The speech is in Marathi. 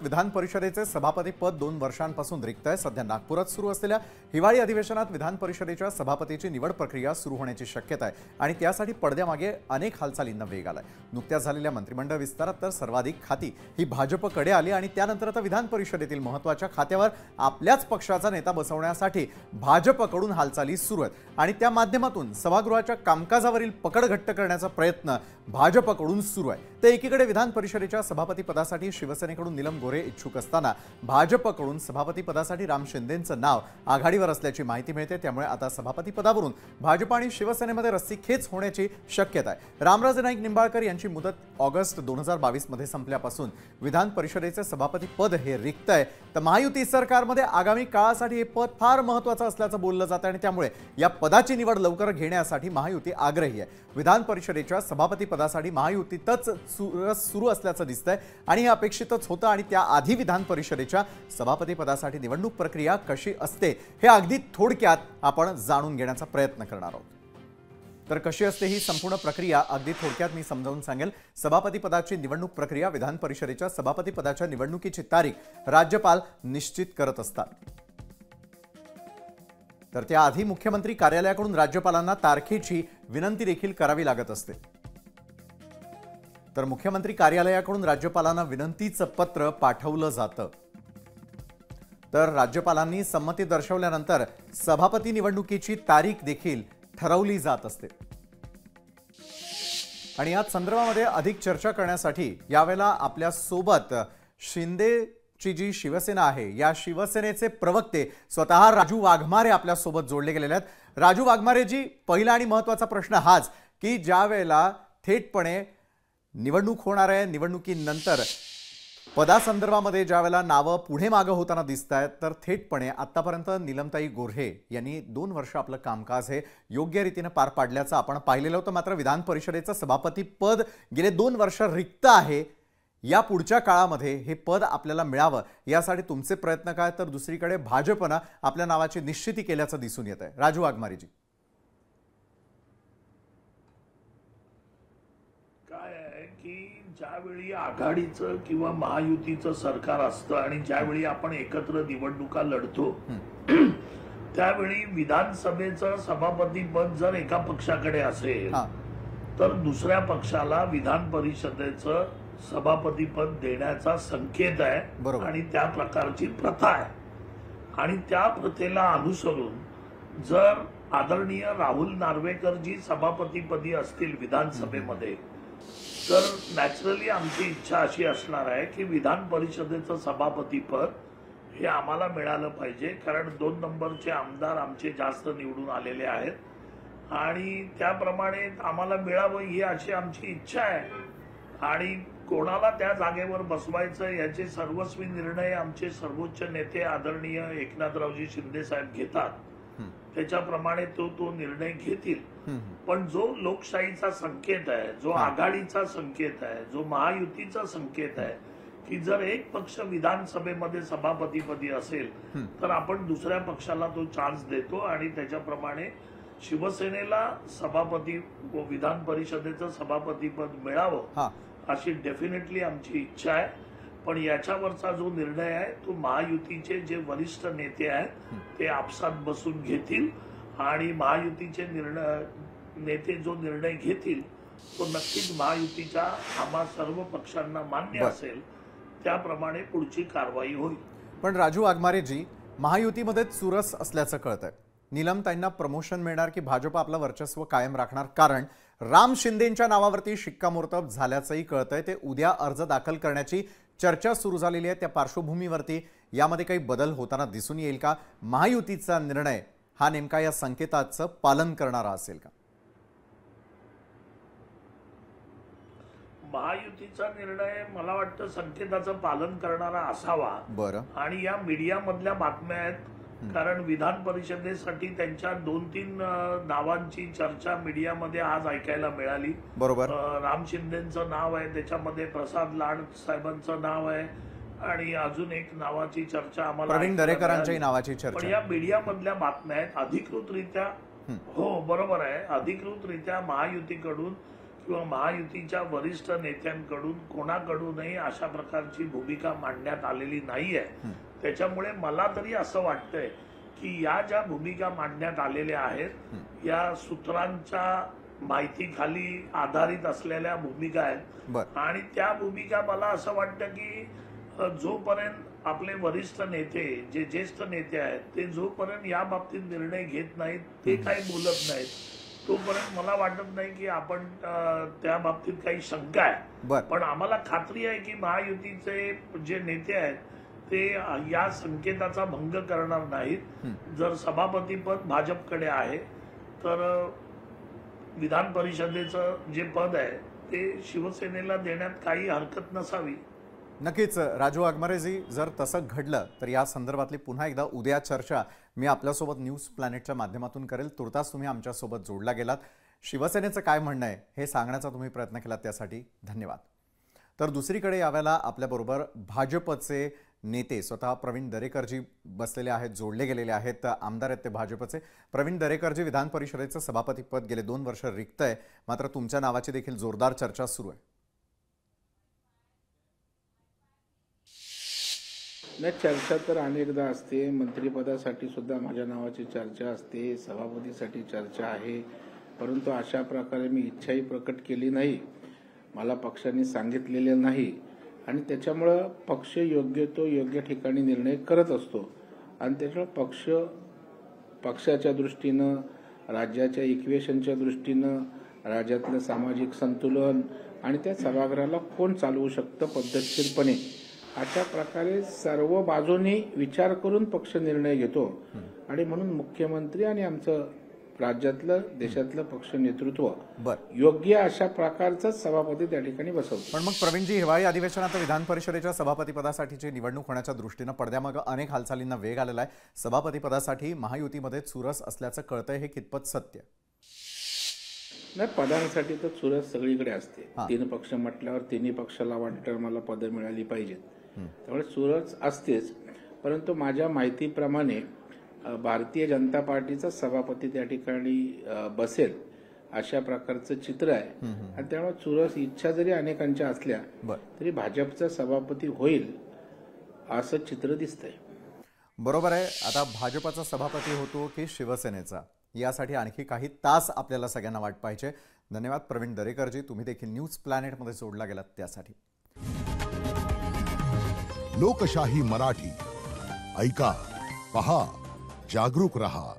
विधान परिषदेचे सभापती पद 2 वर्षांपासून रिक्त आहे। सध्या नागपुरात सुरू असलेल्या हिवाळी अधिवेशनात विधान परिषदेच्या सभापतीची निवड प्रक्रिया सुरू होण्याची शक्यता आहे आणि त्यासाठी पडद्यामागे अनेक हालचालींना वेग आलाय। नुकत्याच झालेल्या मंत्रिमंडळ विस्तारात तर सर्वाधिक खाती ही भाजपकडे आली आणि त्यानंतर आता विधान परिषदेतील महत्त्वाच्या खात्यावर आपल्याच पक्षाचा नेता बसवण्यासाठी भाजपकडून हालचाली सुरू आहेत आणि त्या माध्यमातून सभागृहाच्या कामकाजावरील पकड घट्ट करण्याचा प्रयत्न भाजपकडून सुरू आहे। ते एकीकडे विधान परिषदेच्या सभापती पदासाठी शिवसेनेकडून नीलम गोरे इच्छुक असताना भाजपकडून सभापती पदासाठी राम शिंदेंचं नाव आघाडीवर असल्याची माहिती मिळते। त्यामुळे आता सभापती पदावरून भाजप आणि शिवसेनेमध्ये रस्सीखेच होण्याची शक्यता आहे। रामराजे नाईक निंबाळकर यांची मुदत ऑगस्ट 2022 मध्ये संपल्यापासून विधान परिषदेचे सभापती पद हे रिक्त आहे। तर महायुती सरकारमध्ये आगामी काळासाठी हे पद फार महत्त्वाचं असल्याचं बोललं जातं आणि त्यामुळे या पदाची निवड लवकर घेण्यासाठी महायुती आग्रही आहे। विधान परिषदेच्या सभापती पदासाठी महायुतीतच सुरू असल्याचं दिसतंय आणि हे अपेक्षितच होतं आणि त्याआधी विधान परिषदेच्या सभापती पदासाठी निवडणूक प्रक्रिया कशी असते हे अगदी थोडक्यात आपण जाणून घेण्याचा प्रयत्न करणार आहोत। तर कशी असते ही संपूर्ण प्रक्रिया अगदी थोडक्यात मी समजावून सांगेल। सभापती पदाची निवडणूक प्रक्रिया विधान परिषदेच्या सभापती पदाच्या निवडणुकीची तारीख राज्यपाल निश्चित करत असतात। तर त्याआधी मुख्यमंत्री कार्यालयाकडून राज्यपालांना तारखेची विनंती देखील करावी लागत असते। तर मुख्यमंत्री कार्यालयाकडून राज्यपालांना विनंतीचं पत्र पाठवलं जातं। तर राज्यपालांनी संमती दर्शवल्यानंतर सभापती निवडणुकीची तारीख देखील ठरवली जात असते आणि या संदर्भामध्ये अधिक चर्चा करण्यासाठी यावेळेला आपल्या सोबत शिंदेची जी शिवसेना आहे या शिवसेनेचे प्रवक्ते स्वतः राजू वाघमारे आपल्या सोबत जोडले गेलेले आहेत। राजू वाघमारे जी, पहिला आणि महत्त्वाचा प्रश्न हाच की ज्या वेळेला थेटपणे निवडणूक होणार आहे, निवडणुकीनंतर पदासंदर्भामध्ये ज्या वेळेला नावं पुढे मागे होताना दिसत आहेत तर थेटपणे आतापर्यंत नीलमताई गोऱ्हे यांनी 2 वर्ष आपलं कामकाज हे योग्य रीतीने पार पाडल्याचं आपण पाहिलेलं होतं। मात्र विधान परिषदेचं सभापती पद गेले 2 वर्ष रिक्त आहे। या पुढच्या काळामध्ये हे पद आपल्याला मिळावं यासाठी तुमचे प्रयत्न काय, तर दुसरीकडे भाजपनं आपल्या नावाची निश्चिती केल्याचं दिसून येत आहे। राजू वाघमारेजी, ज्यावेळी आघाडीचं किंवा महायुतीचं सरकार असतं आणि ज्यावेळी आपण एकत्र निवडणुका लढतो त्यावेळी विधानसभेचं सभापती पद जर एका पक्षाकडे असेल तर दुसऱ्या पक्षाला विधान परिषदेचं सभापती पद देण्याचा संकेत आहे आणि त्या प्रकारची प्रथा आहे आणि त्या प्रथेला अनुसरून जर आदरणीय राहुल नार्वेकर जी सभापतीपदी असतील विधानसभेमध्ये तर नॅचरली आमची इच्छा अशी असणार आहे की विधान परिषदेचं सभापती पद हे आम्हाला मिळालं पाहिजे, कारण 2 नंबरचे आमदार आमचे जास्त निवडून आलेले आहेत आणि त्याप्रमाणे आम्हाला मिळावं ही अशी आमची इच्छा आहे आणि कोणाला त्या जागेवर बसवायचं याचे सर्वस्वी निर्णय आमचे सर्वोच्च नेते आदरणीय एकनाथरावजी शिंदे साहेब घेतात, त्याच्याप्रमाणे तो निर्णय घेतील। पण जो लोकशाहीचा संकेत आहे, जो आघाडीचा संकेत आहे, जो महायुतीचा संकेत आहे की जर एक पक्ष विधानसभेमध्ये सभापतीपदी असेल तर आपण दुसऱ्या पक्षाला तो चान्स देतो आणि त्याच्याप्रमाणे शिवसेनेला सभापती व विधान परिषदेचं सभापतीपद मिळावं अशी डेफिनेटली आमची इच्छा आहे। पण याच्यावरचा जो निर्णय आहे तो महायुतीचे जे वरिष्ठ नेते आहेत ते आपसात बसून घेतील आणि महायुतीचे नेते जो निर्णय घेतील तो नक्कीच महायुतीच्या आम्हा सर्व पक्षांना मान्य असेल, त्याप्रमाणे पुढची कारवाई होईल। पण राजू वाघमारेजी, महायुतीमध्ये चुरस असल्याचं कळतंय। नीलमताईंना प्रमोशन मिळणार की भाजप आपलं वर्चस्व कायम राखणार, कारण राम शिंदेंच्या नावावरती शिक्कामोर्तब झाल्याचंही कळतंय। ते उद्या अर्ज दाखल करण्याची चर्चा सुरू झालेली आहे। त्या पार्श्वभूमीवरती यामध्ये काही बदल होताना दिसून येईल का? महायुतीचा निर्णय हा नेमका या संकेताचं पालन करणारा असेल का? महायुतीचा निर्णय मला वाटतं संकेताचं पालन करणारा असावा। बरं, आणि या मीडिया मधल्या बातम्या आहेत, कारण विधान परिषदेसाठी त्यांच्या 2-3 नावांची चर्चा मीडियामध्ये आज ऐकायला मिळाली। बरोबर, राम शिंदेंचं नाव आहे, त्याच्यामध्ये प्रसाद लाड साहेबांचं नाव आहे आणि अजून एक नावाची चर्चा आम्हाला प्रवीण दरेकरांच्या नावाची चर्चा। पण या मीडिया मधल्या बातम्या आहेत अधिकृतरित्या, हो बरोबर आहे, अधिकृतरित्या महायुतीकडून किंवा महायुतीच्या वरिष्ठ नेत्यांकडून कोणाकडूनही अशा प्रकारची भूमिका मांडण्यात आलेली नाहीये. त्याच्यामुळे मला तरी असं वाटतंय की या ज्या भूमिका मांडण्यात आलेल्या आहेत या सूत्रांच्या माहितीखाली आधारित असलेल्या भूमिका आहेत आणि त्या भूमिका मला असं वाटतं की जोपर्यंत आपले वरिष्ठ नेते जे ज्येष्ठ नेते आहेत ते जोपर्यंत या बाबतीत निर्णय घेत नाहीत, ते काही बोलत नाहीत, तोपर्यंत मला वाटत नाही की आपण त्या बाबतीत काही शंका आहे. पण आम्हाला खात्री आहे की महायुतीचे जे नेते आहेत ते या संकेताचा भंग करणार नाहीत. जर सभापतीपद भाजपकडे आहे तर विधान परिषदेचं जे पद आहे ते शिवसेनेला देण्यात काही हरकत नसावी. नक्कीच राजू वाघमारेजी, जर तसं घडलं तर या संदर्भातली पुन्हा एकदा उद्या चर्चा मी आपल्यासोबत न्यूज प्लॅनेटच्या माध्यमातून करेल. तुर्तास तुम्ही आमच्यासोबत जोडला गेलात. शिवसेनेचं काय म्हणणं आहे हे सांगण्याचा तुम्ही प्रयत्न केलात त्यासाठी धन्यवाद. तर दुसरीकडे यावेळेला आपल्याबरोबर भाजपचे नेते स्वतः प्रवीण दरेकरजी बसलेले आहेत, जोडले गेलेले आहेत. आमदार आहेत ते भाजपचे. प्रवीण दरेकरजी, विधान परिषदेचं सभापतीपद गेले 2 वर्ष रिक्त आहे, मात्र तुमच्या नावाची देखील जोरदार चर्चा सुरू आहे. नाही, चर्चा तर अनेकदा असते. मंत्रिपदासाठी सुद्धा माझ्या नावाची चर्चा असते, सभापतीसाठी चर्चा आहे. परंतु अशा प्रकारे मी इच्छाही प्रकट केली नाही, मला पक्षाने सांगितलेले नाही आणि त्याच्यामुळं पक्ष योग्य तो योग्य ठिकाणी निर्णय करत असतो आणि त्याच्यामुळे पक्षाच्या दृष्टीनं, राज्याच्या इक्वेशनच्या दृष्टीनं, राज्यातलं सामाजिक संतुलन आणि त्या सभागृहाला कोण चालवू शकतं पद्धतशीरपणे, अशा प्रकारे सर्व बाजूंनी विचार करून पक्ष निर्णय घेतो आणि म्हणून मुख्यमंत्री आणि आमचं राज्यातलं देशातलं पक्ष नेतृत्व योग्य अशा प्रकारचा सभापती त्या ठिकाणी बसवतो. पण मग प्रवीणजी, हिवाळी अधिवेशनात विधान परिषदेच्या सभापतीपदासाठीची निवडणूक होण्याच्या दृष्टीनं पडद्यामागे अनेक हालचालींना वेग आलेला आहे. सभापतीपदासाठी महायुतीमध्ये चुरस असल्याचं कळतंय, हे कितपत सत्य? नाही, पदांसाठी तर चुरस सगळीकडे असते. 3 पक्ष म्हटल्यावर तिन्ही पक्षाला वाटतं मला पदं मिळाली पाहिजेत, त्यामुळे चुरस असतेच. परंतु माझ्या माहितीप्रमाणे भारतीय जनता पार्टीचा सभापती त्या ठिकाणी बसेल अशा प्रकारचं चित्र आहे आणि त्यामुळे चुरस इच्छा जरी अनेकांच्या असल्या तरी भाजपचा सभापती होईल असं चित्र दिसतंय. बरोबर आहे. आता भाजपचा सभापती होतो की शिवसेनेचा, यासाठी आणखी काही तास आपल्याला सगळ्यांना वाट पाहिजे. धन्यवाद प्रवीण दरेकरजी, तुम्ही देखील न्यूज प्लॅनेटमध्ये जोडला गेलात त्यासाठी. लोकशाही मराठी ऐका, पहा, जागरूक रहा.